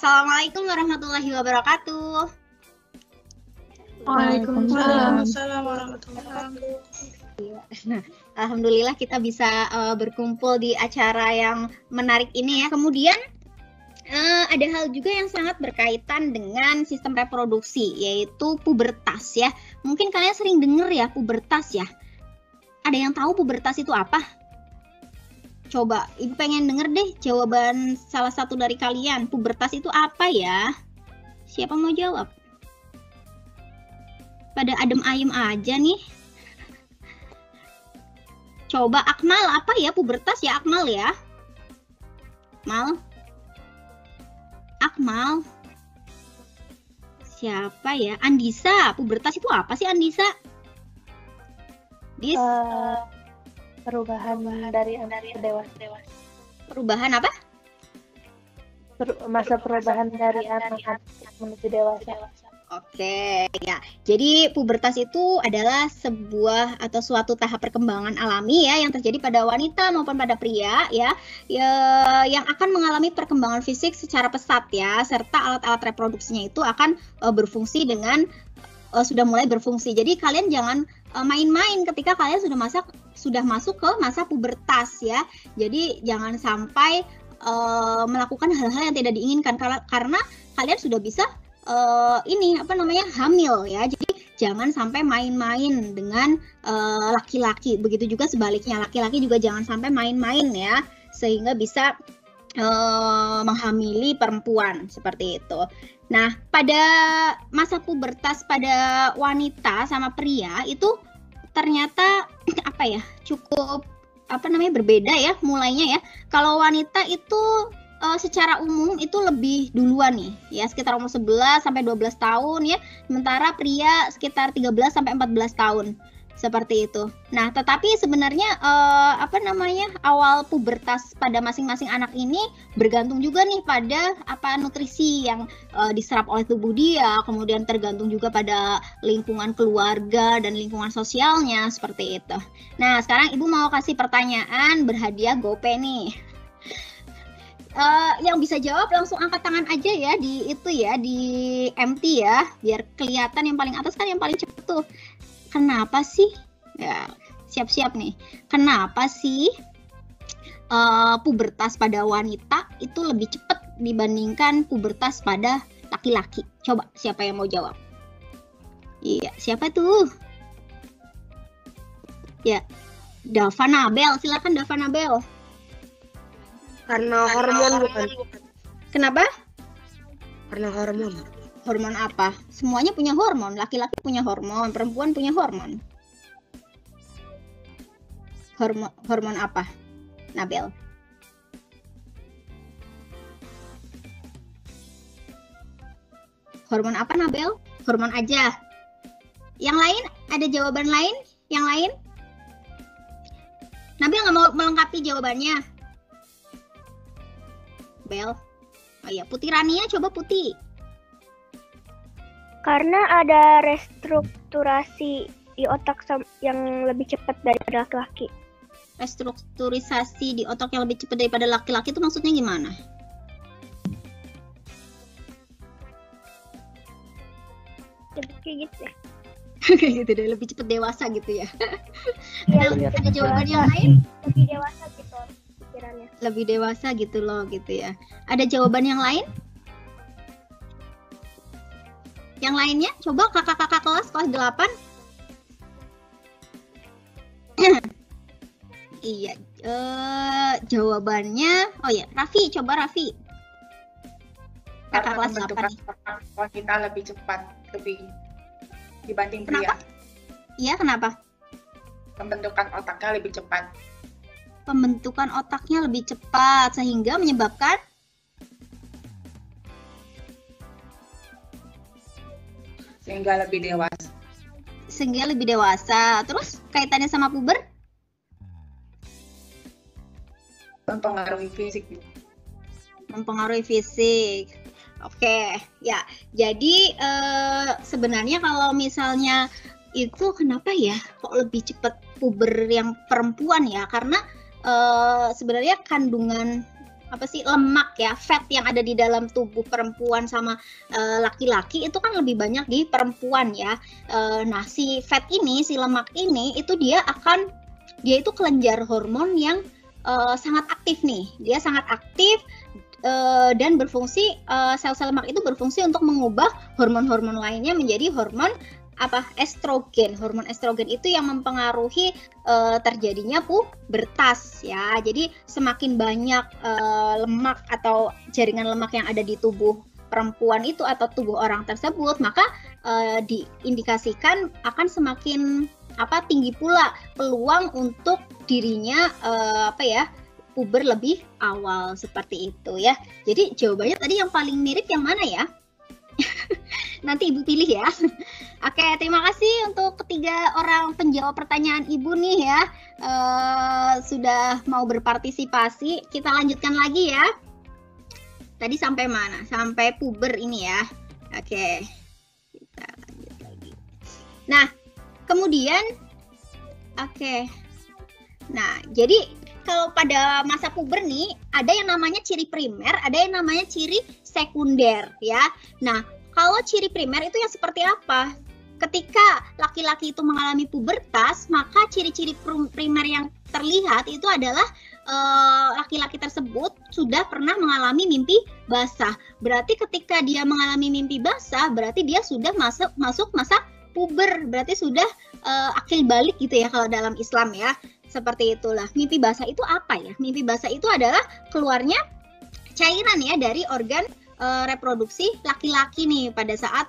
Assalamualaikum warahmatullahi wabarakatuh. Waalaikumsalam warahmatullahi wabarakatuh. Nah, alhamdulillah kita bisa berkumpul di acara yang menarik ini ya. Kemudian ada hal juga yang sangat berkaitan dengan sistem reproduksi, yaitu pubertas ya. Mungkin kalian sering dengar ya pubertas ya. Ada yang tahu pubertas itu apa? Coba, Ibu pengen denger deh jawaban salah satu dari kalian. Pubertas itu apa ya? Siapa mau jawab? Pada adem ayem aja nih. Coba Akmal, apa ya pubertas ya Akmal ya? Akmal. Siapa ya? Andisa, pubertas itu apa sih Andisa? Perubahan dari anak ke dewasa. Perubahan apa? Masa perubahan dari anak menuju dewasa. Oke, ya. Jadi pubertas itu adalah sebuah atau suatu tahap perkembangan alami ya yang terjadi pada wanita maupun pada pria ya, yang akan mengalami perkembangan fisik secara pesat ya, serta alat-alat reproduksinya itu akan berfungsi dengan sudah mulai berfungsi. Jadi kalian jangan main-main ketika kalian sudah masuk ke masa pubertas ya. Jadi jangan sampai melakukan hal-hal yang tidak diinginkan karena kalian sudah bisa hamil ya. Jadi jangan sampai main-main dengan laki-laki. Begitu juga sebaliknya, laki-laki juga jangan sampai main-main ya, sehingga bisa menghamili perempuan seperti itu. Nah, pada masa pubertas pada wanita sama pria itu ternyata cukup berbeda ya mulainya ya. Kalau wanita itu secara umum itu lebih duluan nih ya, sekitar umur 11 sampai 12 tahun ya, sementara pria sekitar 13 sampai 14 tahun seperti itu. Nah, tetapi sebenarnya awal pubertas pada masing-masing anak ini bergantung juga nih pada nutrisi yang diserap oleh tubuh dia, kemudian tergantung juga pada lingkungan keluarga dan lingkungan sosialnya seperti itu. Nah, sekarang Ibu mau kasih pertanyaan berhadiah GoPay nih. Yang bisa jawab langsung angkat tangan aja ya di MT ya, biar kelihatan yang paling atas kan yang paling cepet tuh. Kenapa sih? Ya, siap-siap nih. Kenapa sih pubertas pada wanita itu lebih cepat dibandingkan pubertas pada laki-laki? Coba siapa yang mau jawab? Iya, siapa tuh? Ya, Dava Nabel, silakan Dava Nabel. Karena hormon bukan? Kenapa? Karena hormon. Hormon apa? Semuanya punya hormon. Laki-laki punya hormon, perempuan punya hormon. Hormon apa, Nabel? Hormon apa, Nabel? Hormon aja. Yang lain? Ada jawaban lain? Yang lain? Nabel nggak mau melengkapi jawabannya? Bel? Oh iya, Putih Rania, coba Putih. Karena ada restrukturasi di otak yang lebih cepat daripada laki-laki. Restrukturisasi di otak yang lebih cepat daripada laki-laki itu maksudnya gimana? Kayak gitu ya. Kayak gitu deh, lebih cepat dewasa gitu ya. Ya, ada jawaban yang lain? Lebih dewasa gitu pikirannya. Lebih dewasa gitu loh gitu ya. Ada jawaban yang lain? Yang lainnya? Coba kakak-kakak kelas 8. Iya, jawabannya, oh ya, Raffi, coba Raffi. Kakak kelas 8 nih. Wanita lebih cepat, lebih dibanding pria. Kenapa? Iya, kenapa? Pembentukan otaknya lebih cepat. Pembentukan otaknya lebih cepat sehingga menyebabkan Sehingga lebih dewasa. Terus kaitannya sama puber? Mempengaruhi fisik. Oke, ya. Jadi sebenarnya kalau misalnya itu kenapa ya kok lebih cepat puber yang perempuan ya? Karena sebenarnya kandungan lemak ya, fat yang ada di dalam tubuh perempuan sama laki-laki itu kan lebih banyak di perempuan ya. Nah, si fat ini, si lemak ini itu dia itu kelenjar hormon yang sangat aktif nih. Dia sangat aktif dan berfungsi, sel-sel lemak itu berfungsi untuk mengubah hormon-hormon lainnya menjadi hormon estrogen. Hormon estrogen itu yang mempengaruhi terjadinya pubertas ya. Jadi semakin banyak lemak atau jaringan lemak yang ada di tubuh perempuan itu atau tubuh orang tersebut, maka diindikasikan akan semakin tinggi pula peluang untuk dirinya puber lebih awal, seperti itu ya. Jadi jawabannya tadi yang paling mirip yang mana ya? Nanti Ibu pilih ya. Oke, terima kasih untuk ketiga orang penjawab pertanyaan Ibu nih ya. Sudah mau berpartisipasi. Kita lanjutkan lagi ya. Tadi sampai mana? Sampai puber ini ya. Oke. Kita lanjut lagi. Nah, kemudian Nah, jadi kalau pada masa puber nih, ada yang namanya ciri primer, ada yang namanya ciri sekunder ya. Nah, kalau ciri primer itu yang seperti apa? Ketika laki-laki itu mengalami pubertas, maka ciri-ciri primer yang terlihat itu adalah laki-laki tersebut sudah pernah mengalami mimpi basah. Berarti ketika dia mengalami mimpi basah, berarti dia sudah masuk masa puber. Berarti sudah akil balik gitu ya kalau dalam Islam ya. Seperti itulah. Mimpi basah itu apa ya? Mimpi basah itu adalah keluarnya cairan ya dari organ reproduksi laki-laki nih pada saat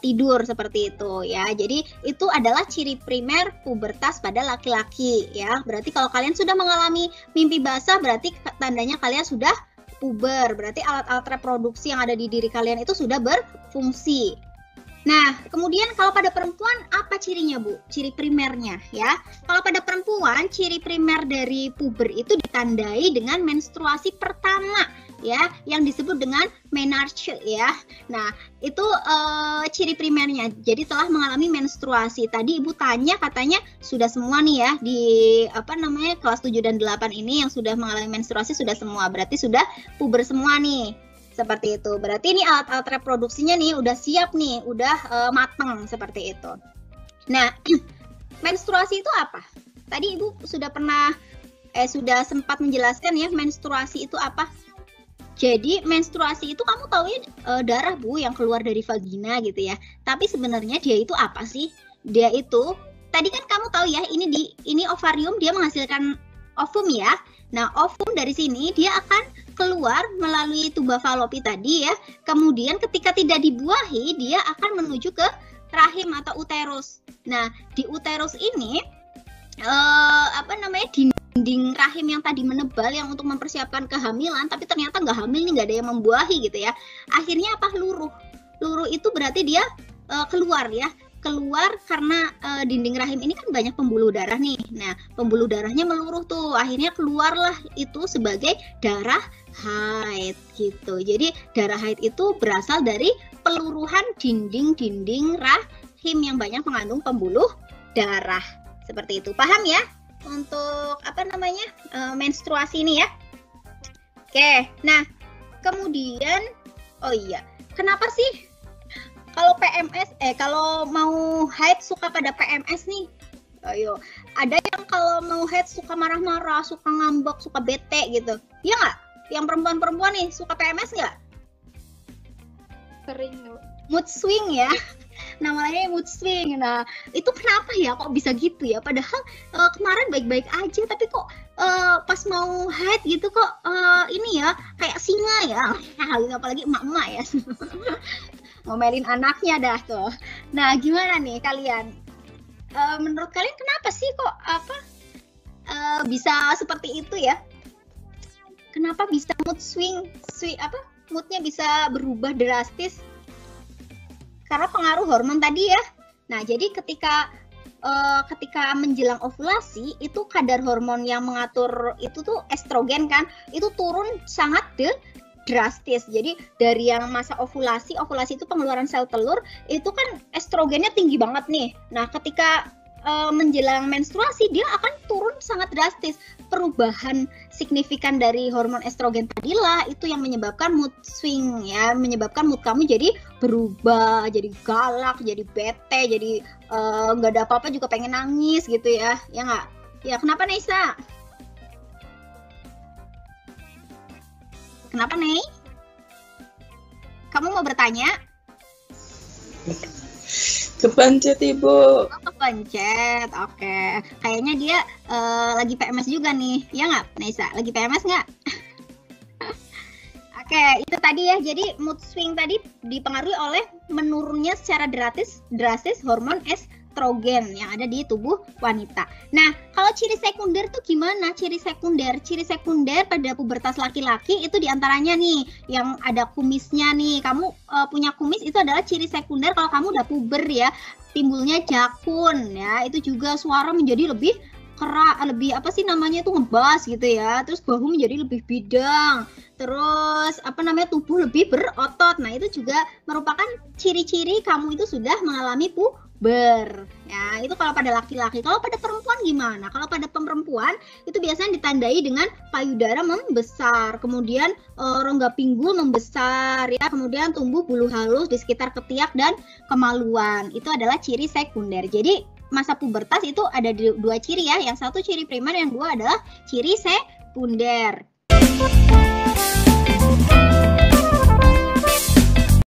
tidur, seperti itu ya. Jadi itu adalah ciri primer pubertas pada laki-laki ya. Berarti kalau kalian sudah mengalami mimpi basah, berarti tandanya kalian sudah puber. Berarti alat-alat reproduksi yang ada di diri kalian itu sudah berfungsi. Nah, kemudian kalau pada perempuan apa cirinya, Bu? Ciri primernya ya. Kalau pada perempuan, ciri primer dari puber itu ditandai dengan menstruasi pertama ya, yang disebut dengan menarche ya. Nah, itu ciri primernya. Jadi telah mengalami menstruasi. Tadi Ibu tanya, katanya sudah semua nih ya di kelas 7 dan 8 ini yang sudah mengalami menstruasi sudah semua. Berarti sudah puber semua nih. Seperti itu. Berarti ini alat-alat reproduksinya nih udah siap nih, udah mateng seperti itu. Nah, menstruasi itu apa? Tadi Ibu sudah sempat menjelaskan ya, menstruasi itu apa? Jadi menstruasi itu kamu tahu ya darah Bu yang keluar dari vagina gitu ya. Tapi sebenarnya dia itu apa sih? Dia itu tadi kan kamu tahu ya, ini ovarium, dia menghasilkan ovum ya. Nah, ovum dari sini dia akan keluar melalui tuba falopi tadi ya. Kemudian ketika tidak dibuahi, dia akan menuju ke rahim atau uterus. Nah, di uterus ini dinding rahim yang tadi menebal yang untuk mempersiapkan kehamilan, tapi ternyata nggak hamil nih, nggak ada yang membuahi gitu ya. Akhirnya luruh. Luruh itu berarti dia keluar ya. Keluar karena dinding rahim ini kan banyak pembuluh darah nih. Nah, pembuluh darahnya meluruh tuh. Akhirnya keluarlah itu sebagai darah haid gitu. Jadi darah haid itu berasal dari peluruhan dinding rahim yang banyak mengandung pembuluh darah. Seperti itu. Paham ya? Untuk menstruasi ini ya. Oke. Nah, kemudian kenapa sih kalau PMS kalau mau haid suka pada PMS nih? Ayo, ada yang kalau mau haid suka marah-marah, suka ngambek, suka bete gitu. Iya nggak? Yang perempuan-perempuan nih suka PMS nggak? Sering. Mood swing ya. Namanya mood swing. Nah, itu kenapa ya kok bisa gitu ya? Padahal kemarin baik-baik aja, tapi kok pas mau haid gitu kok ini ya kayak singa ya. Apalagi emak-emak ya. Ngomelin anaknya dah tuh. Nah, gimana nih kalian? Menurut kalian kenapa sih kok bisa seperti itu ya? Kenapa bisa mood swing moodnya bisa berubah drastis? Karena pengaruh hormon tadi ya. Nah, jadi ketika menjelang ovulasi itu kadar hormon yang mengatur itu tuh estrogen kan, itu turun sangat drastis. Jadi dari yang masa ovulasi itu pengeluaran sel telur itu kan estrogennya tinggi banget nih. Nah, ketika menjelang menstruasi dia akan turun sangat drastis. Perubahan signifikan dari hormon estrogen tadilah itu yang menyebabkan mood swing ya, menyebabkan mood kamu jadi berubah, jadi galak, jadi bete, jadi nggak ada apa-apa juga pengen nangis gitu ya nggak? Ya kenapa Neisa? Kenapa Nei? Kamu mau bertanya? Kepencet Ibu. Oh, kepencet, oke. Kayaknya dia lagi PMS juga nih, ya nggak, Neisa? Lagi PMS nggak? Oke, itu tadi ya. Jadi mood swing tadi dipengaruhi oleh menurunnya secara drastis hormon estrogen yang ada di tubuh wanita. Nah, kalau ciri sekunder tuh gimana? Ciri sekunder pada pubertas laki-laki itu diantaranya nih, yang ada kumisnya nih. Kamu punya kumis itu adalah ciri sekunder kalau kamu udah puber ya. Timbulnya jakun ya. Itu juga suara menjadi lebih kerak, lebih apa sih namanya itu ngebas gitu ya. Terus bahu menjadi lebih bidang. Terus tubuh lebih berotot. Nah, itu juga merupakan ciri-ciri kamu itu sudah mengalami puber. Ya, itu kalau pada laki-laki. Kalau pada perempuan gimana? Kalau pada perempuan itu biasanya ditandai dengan payudara membesar, kemudian rongga pinggul membesar ya, kemudian tumbuh bulu halus di sekitar ketiak dan kemaluan. Itu adalah ciri sekunder. Jadi masa pubertas itu ada dua ciri ya. Yang satu ciri primer, yang dua adalah ciri sekunder.